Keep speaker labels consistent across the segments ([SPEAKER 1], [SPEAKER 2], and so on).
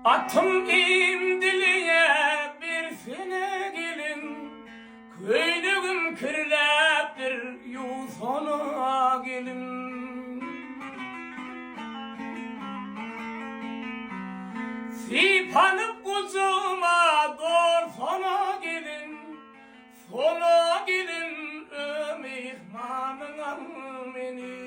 [SPEAKER 1] Atım imdiliye bir sene gelin, köylüğüm kirleptir yusona gelin. Sipanıp kuzuma dorsana gelin, sona gelin mihmanına beni.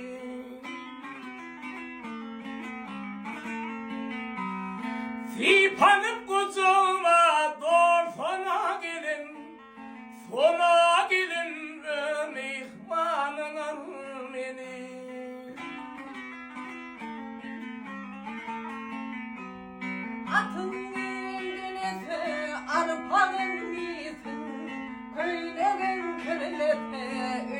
[SPEAKER 1] Sipanıp kuzuma dorsana gelin, sona gelin mihmanına beni.
[SPEAKER 2] Atın dinesi arpanın misin, köylegen kirlete